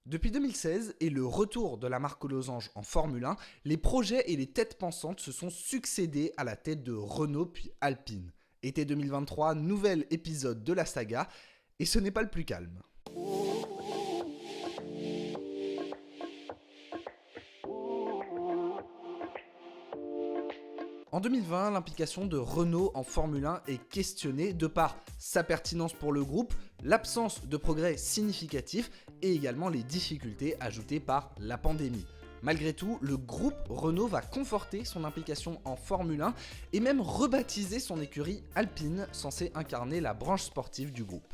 Depuis 2016 et le retour de la marque aux losanges en Formule 1, les projets et les têtes pensantes se sont succédés à la tête de Renault puis Alpine. Été 2023, nouvel épisode de la saga, et ce n'est pas le plus calme. En 2020, l'implication de Renault en Formule 1 est questionnée de par sa pertinence pour le groupe, l'absence de progrès significatifs et également les difficultés ajoutées par la pandémie. Malgré tout, le groupe Renault va conforter son implication en Formule 1 et même rebaptiser son écurie Alpine, censée incarner la branche sportive du groupe.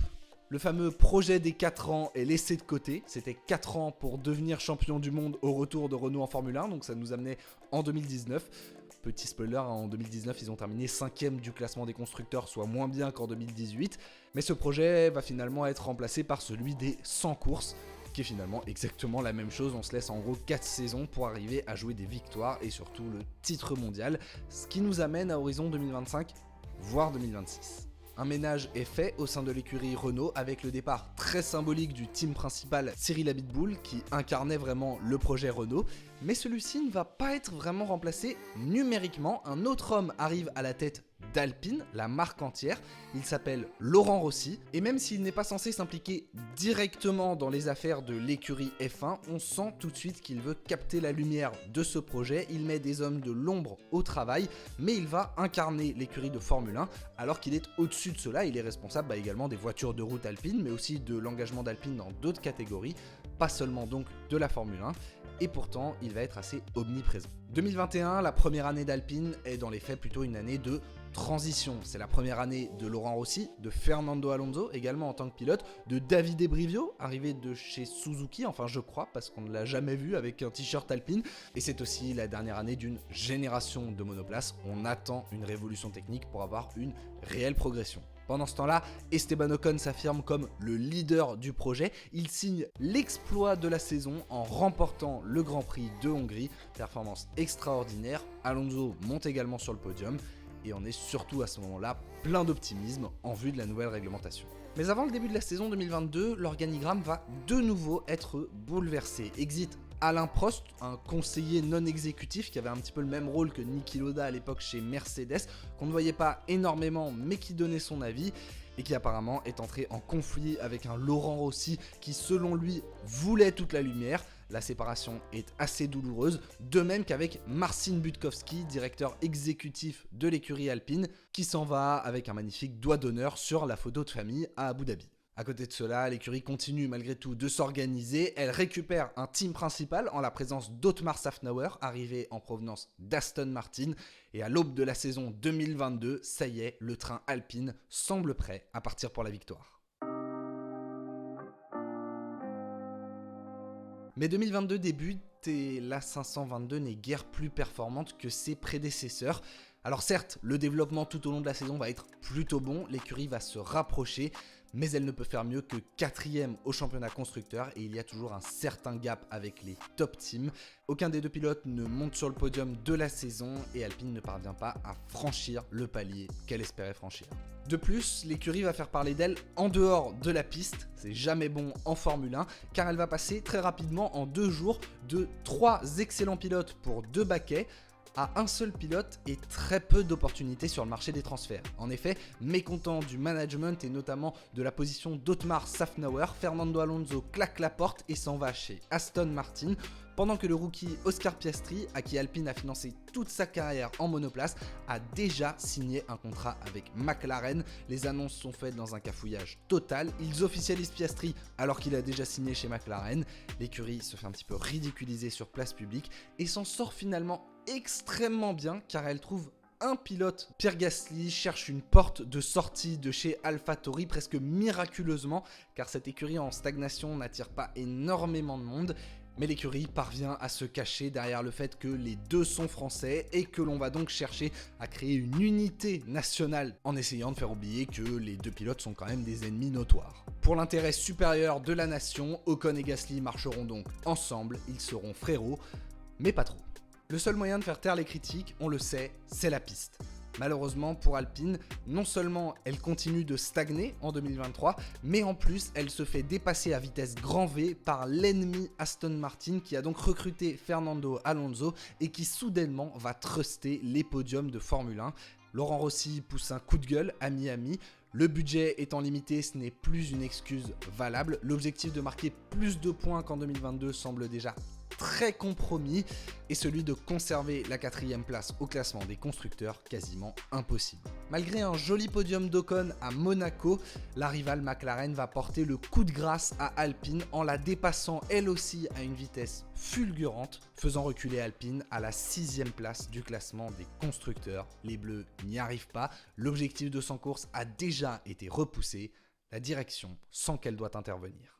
Le fameux projet des 4 ans est laissé de côté, c'était 4 ans pour devenir champion du monde au retour de Renault en Formule 1, donc ça nous amenait en 2019. Petit spoiler, en 2019, ils ont terminé 5e du classement des constructeurs, soit moins bien qu'en 2018. Mais ce projet va finalement être remplacé par celui des 100 courses, qui est finalement exactement la même chose. On se laisse en gros 4 saisons pour arriver à jouer des victoires et surtout le titre mondial, ce qui nous amène à horizon 2025, voire 2026. Un ménage est fait au sein de l'écurie Renault avec le départ très symbolique du team principal Cyril Abiteboul qui incarnait vraiment le projet Renault, mais celui-ci ne va pas être vraiment remplacé numériquement. Un autre homme arrive à la tête d'Alpine, la marque entière, il s'appelle Laurent Rossi, et même s'il n'est pas censé s'impliquer directement dans les affaires de l'écurie F1, on sent tout de suite qu'il veut capter la lumière de ce projet, il met des hommes de l'ombre au travail, mais il va incarner l'écurie de Formule 1, alors qu'il est au-dessus de cela, il est responsable également des voitures de route Alpine, mais aussi de l'engagement d'Alpine dans d'autres catégories, pas seulement donc de la Formule 1, et pourtant il va être assez omniprésent. 2021, la première année d'Alpine, est dans les faits plutôt une année de transition. C'est la première année de Laurent Rossi, de Fernando Alonso, également en tant que pilote, de Davide Brivio, arrivé de chez Suzuki, enfin je crois, parce qu'on ne l'a jamais vu avec un t-shirt Alpine. Et c'est aussi la dernière année d'une génération de monoplaces. On attend une révolution technique pour avoir une réelle progression. Pendant ce temps-là, Esteban Ocon s'affirme comme le leader du projet. Il signe l'exploit de la saison en remportant le Grand Prix de Hongrie. Performance extraordinaire. Alonso monte également sur le podium. Et on est surtout à ce moment-là plein d'optimisme en vue de la nouvelle réglementation. Mais avant le début de la saison 2022, l'organigramme va de nouveau être bouleversé. Exit Alain Prost, un conseiller non exécutif qui avait un petit peu le même rôle que Niki Lauda à l'époque chez Mercedes, qu'on ne voyait pas énormément mais qui donnait son avis et qui apparemment est entré en conflit avec un Laurent Rossi qui selon lui voulait toute la lumière. La séparation est assez douloureuse, de même qu'avec Marcin Budkowski, directeur exécutif de l'écurie Alpine, qui s'en va avec un magnifique doigt d'honneur sur la photo de famille à Abu Dhabi. À côté de cela, l'écurie continue malgré tout de s'organiser, elle récupère un team principal en la présence d'Otmar Szafnauer, arrivé en provenance d'Aston Martin, et à l'aube de la saison 2022, ça y est, le train Alpine semble prêt à partir pour la victoire. Mais 2022 débute et la 522 n'est guère plus performante que ses prédécesseurs. Alors certes, le développement tout au long de la saison va être plutôt bon, l'écurie va se rapprocher, mais elle ne peut faire mieux que 4e au championnat constructeur et il y a toujours un certain gap avec les top teams. Aucun des deux pilotes ne monte sur le podium de la saison et Alpine ne parvient pas à franchir le palier qu'elle espérait franchir. De plus, l'écurie va faire parler d'elle en dehors de la piste, c'est jamais bon en Formule 1, car elle va passer très rapidement en 2 jours de 3 excellents pilotes pour 2 baquets à un seul pilote et très peu d'opportunités sur le marché des transferts. En effet, mécontent du management et notamment de la position d'Otmar Szafnauer, Fernando Alonso claque la porte et s'en va chez Aston Martin, pendant que le rookie Oscar Piastri, à qui Alpine a financé toute sa carrière en monoplace, a déjà signé un contrat avec McLaren. Les annonces sont faites dans un cafouillage total. Ils officialisent Piastri alors qu'il a déjà signé chez McLaren. L'écurie se fait un petit peu ridiculiser sur place publique et s'en sort finalement extrêmement bien car elle trouve un pilote. Pierre Gasly cherche une porte de sortie de chez AlphaTauri presque miraculeusement car cette écurie en stagnation n'attire pas énormément de monde. Mais l'écurie parvient à se cacher derrière le fait que les deux sont français et que l'on va donc chercher à créer une unité nationale en essayant de faire oublier que les deux pilotes sont quand même des ennemis notoires. Pour l'intérêt supérieur de la nation, Ocon et Gasly marcheront donc ensemble, ils seront frérots, mais pas trop. Le seul moyen de faire taire les critiques, on le sait, c'est la piste. Malheureusement pour Alpine, non seulement elle continue de stagner en 2023, mais en plus elle se fait dépasser à vitesse grand V par l'ennemi Aston Martin qui a donc recruté Fernando Alonso et qui soudainement va truster les podiums de Formule 1. Laurent Rossi pousse un coup de gueule à Miami. Le budget étant limité, ce n'est plus une excuse valable. L'objectif de marquer plus de points qu'en 2022 semble déjà très compromis et celui de conserver la 4e place au classement des constructeurs quasiment impossible. Malgré un joli podium d'Ocon à Monaco, la rivale McLaren va porter le coup de grâce à Alpine en la dépassant elle aussi à une vitesse fulgurante, faisant reculer Alpine à la 6e place du classement des constructeurs. Les Bleus n'y arrivent pas, l'objectif de 100 courses a déjà été repoussé, la direction sent qu'elle doit intervenir.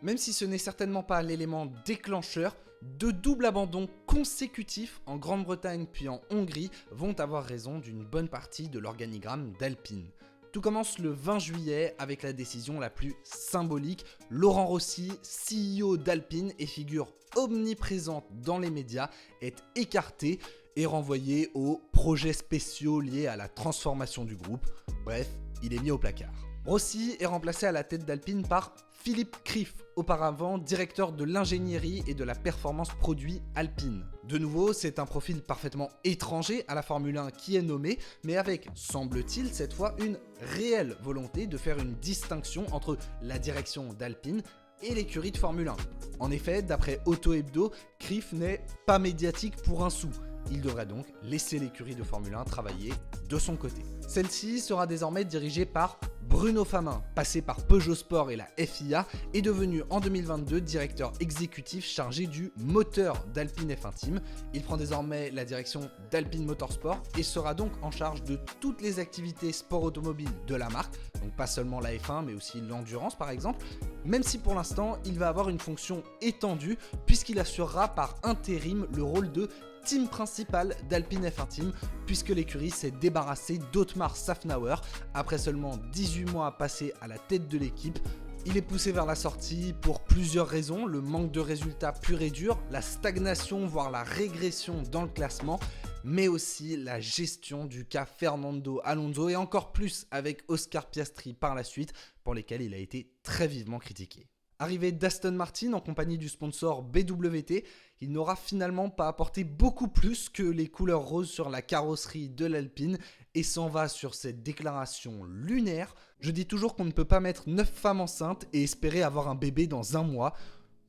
Même si ce n'est certainement pas l'élément déclencheur, de doubles abandons consécutifs en Grande-Bretagne puis en Hongrie vont avoir raison d'une bonne partie de l'organigramme d'Alpine. Tout commence le 20 juillet avec la décision la plus symbolique. Laurent Rossi, CEO d'Alpine et figure omniprésente dans les médias, est écarté et renvoyé aux projets spéciaux liés à la transformation du groupe. Bref, il est mis au placard. Rossi est remplacé à la tête d'Alpine par Philippe Krief, auparavant directeur de l'ingénierie et de la performance produit Alpine. De nouveau, c'est un profil parfaitement étranger à la Formule 1 qui est nommé, mais avec, semble-t-il, cette fois une réelle volonté de faire une distinction entre la direction d'Alpine et l'écurie de Formule 1. En effet, d'après Auto Hebdo, Krief n'est pas médiatique pour un sou. Il devrait donc laisser l'écurie de Formule 1 travailler de son côté. Celle-ci sera désormais dirigée par Bruno Famin, passé par Peugeot Sport et la FIA, est devenu en 2022 directeur exécutif chargé du moteur d'Alpine F1 Team. Il prend désormais la direction d'Alpine Motorsport et sera donc en charge de toutes les activités sport automobile de la marque, donc pas seulement la F1 mais aussi l'endurance par exemple, même si pour l'instant il va avoir une fonction étendue puisqu'il assurera par intérim le rôle de team principal d'Alpine F1 Team puisque l'écurie s'est débarrassée d'Otmar Szafnauer après seulement 18 mois passés à la tête de l'équipe. Il est poussé vers la sortie pour plusieurs raisons, le manque de résultats pur et dur, la stagnation voire la régression dans le classement, mais aussi la gestion du cas Fernando Alonso et encore plus avec Oscar Piastri par la suite pour lesquels il a été très vivement critiqué. Arrivé d'Aston Martin en compagnie du sponsor BWT, il n'aura finalement pas apporté beaucoup plus que les couleurs roses sur la carrosserie de l'Alpine et s'en va sur cette déclaration lunaire. Je dis toujours qu'on ne peut pas mettre 9 femmes enceintes et espérer avoir un bébé dans un mois.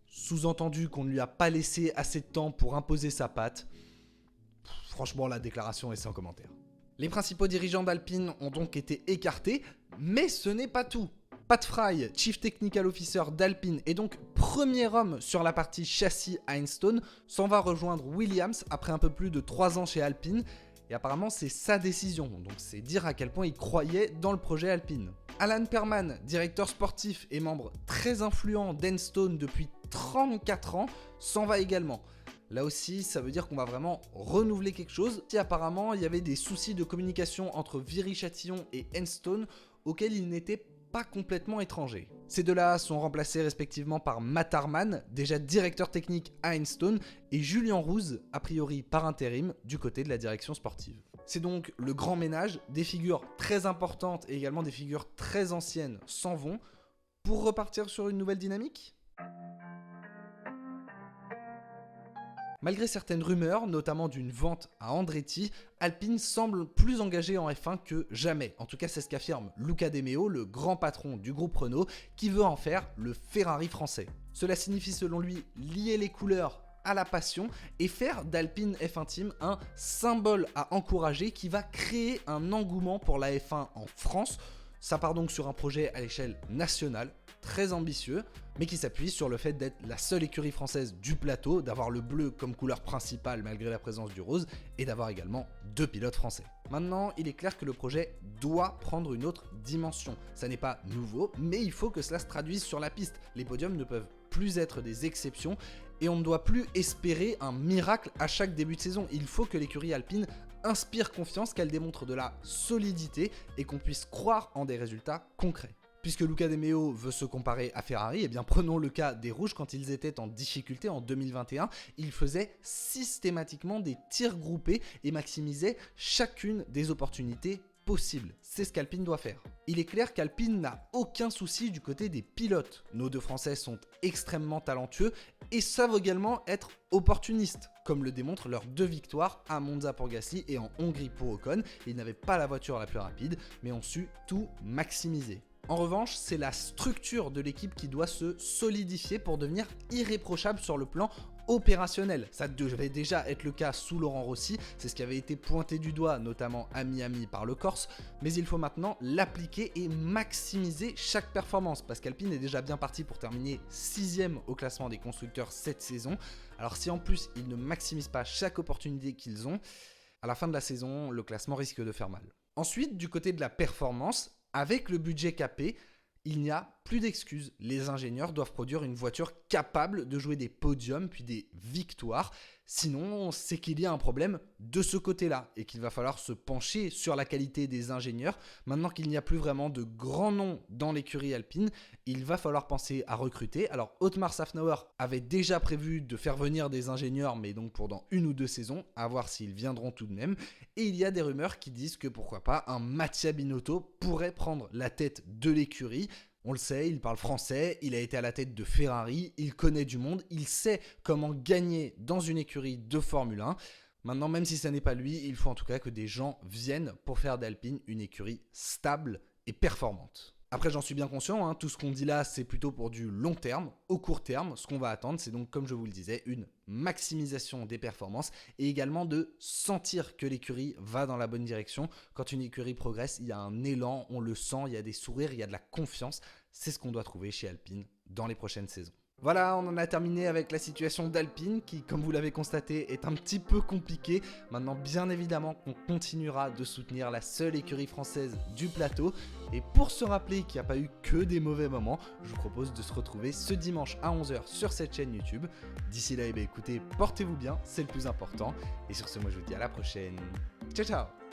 Sous-entendu qu'on ne lui a pas laissé assez de temps pour imposer sa patte. Franchement, la déclaration est sans commentaire. Les principaux dirigeants d'Alpine ont donc été écartés, mais ce n'est pas tout. Pat Fry, Chief Technical Officer d'Alpine et donc premier homme sur la partie châssis à Enstone, s'en va rejoindre Williams après un peu plus de 3 ans chez Alpine et apparemment c'est sa décision, donc c'est dire à quel point il croyait dans le projet Alpine. Alan Perman, directeur sportif et membre très influent d'Enstone depuis 34 ans, s'en va également. Là aussi, ça veut dire qu'on va vraiment renouveler quelque chose. Si apparemment il y avait des soucis de communication entre Viry-Châtillon et Enstone auxquels il n'était pas complètement étrangers. Ces deux-là sont remplacés respectivement par Matt Harman, déjà directeur technique à Enstone, et Julien Rouze, a priori par intérim, du côté de la direction sportive. C'est donc le grand ménage, des figures très importantes et également des figures très anciennes s'en vont, pour repartir sur une nouvelle dynamique ? Malgré certaines rumeurs, notamment d'une vente à Andretti, Alpine semble plus engagé en F1 que jamais. En tout cas, c'est ce qu'affirme Luca De Meo, le grand patron du groupe Renault, qui veut en faire le Ferrari français. Cela signifie selon lui lier les couleurs à la passion et faire d'Alpine F1 Team un symbole à encourager qui va créer un engouement pour la F1 en France. Ça part donc sur un projet à l'échelle nationale, très ambitieux, mais qui s'appuie sur le fait d'être la seule écurie française du plateau, d'avoir le bleu comme couleur principale malgré la présence du rose, et d'avoir également 2 pilotes français. Maintenant, il est clair que le projet doit prendre une autre dimension. Ça n'est pas nouveau, mais il faut que cela se traduise sur la piste. Les podiums ne peuvent plus être des exceptions, et on ne doit plus espérer un miracle à chaque début de saison. Il faut que l'écurie alpine inspire confiance, qu'elle démontre de la solidité et qu'on puisse croire en des résultats concrets. Puisque Luca De Meo veut se comparer à Ferrari, eh bien prenons le cas des Rouges quand ils étaient en difficulté en 2021. Ils faisaient systématiquement des tirs groupés et maximisaient chacune des opportunités possibles. C'est ce qu'Alpine doit faire. Il est clair qu'Alpine n'a aucun souci du côté des pilotes. Nos deux Français sont extrêmement talentueux et savent également être opportunistes, comme le démontrent leurs 2 victoires à Monza pour Gasly et en Hongrie pour Ocon. Ils n'avaient pas la voiture la plus rapide, mais ont su tout maximiser. En revanche, c'est la structure de l'équipe qui doit se solidifier pour devenir irréprochable sur le plan opérationnel. Ça devait déjà être le cas sous Laurent Rossi, c'est ce qui avait été pointé du doigt notamment à Miami par le Corse, mais il faut maintenant l'appliquer et maximiser chaque performance, parce qu'Alpine est déjà bien parti pour terminer 6ème au classement des constructeurs cette saison. Alors si en plus ils ne maximisent pas chaque opportunité qu'ils ont, à la fin de la saison, le classement risque de faire mal. Ensuite, du côté de la performance, avec le budget capé, il n'y a plus d'excuses. Les ingénieurs doivent produire une voiture capable de jouer des podiums puis des victoires. Sinon, c'est qu'il y a un problème de ce côté-là et qu'il va falloir se pencher sur la qualité des ingénieurs. Maintenant qu'il n'y a plus vraiment de grands noms dans l'écurie alpine, il va falloir penser à recruter. Alors, Otmar Szafnauer avait déjà prévu de faire venir des ingénieurs, mais donc pour dans 1 ou 2 saisons, à voir s'ils viendront tout de même. Et il y a des rumeurs qui disent que pourquoi pas un Mattia Binotto pourrait prendre la tête de l'écurie. On le sait, il parle français, il a été à la tête de Ferrari, il connaît du monde, il sait comment gagner dans une écurie de Formule 1. Maintenant, même si ce n'est pas lui, il faut en tout cas que des gens viennent pour faire d'Alpine une écurie stable et performante. Après, j'en suis bien conscient, tout ce qu'on dit là, c'est plutôt pour du long terme. Au court terme, ce qu'on va attendre, c'est donc, comme je vous le disais, une maximisation des performances et également de sentir que l'écurie va dans la bonne direction. Quand une écurie progresse, il y a un élan, on le sent, il y a des sourires, il y a de la confiance. C'est ce qu'on doit trouver chez Alpine dans les prochaines saisons. Voilà, on en a terminé avec la situation d'Alpine qui, comme vous l'avez constaté, est un petit peu compliquée. Maintenant, bien évidemment, qu'on continuera de soutenir la seule écurie française du plateau. Et pour se rappeler qu'il n'y a pas eu que des mauvais moments, je vous propose de se retrouver ce dimanche à 11h sur cette chaîne YouTube. D'ici là, écoutez, portez-vous bien, c'est le plus important. Et sur ce, moi je vous dis à la prochaine. Ciao, ciao!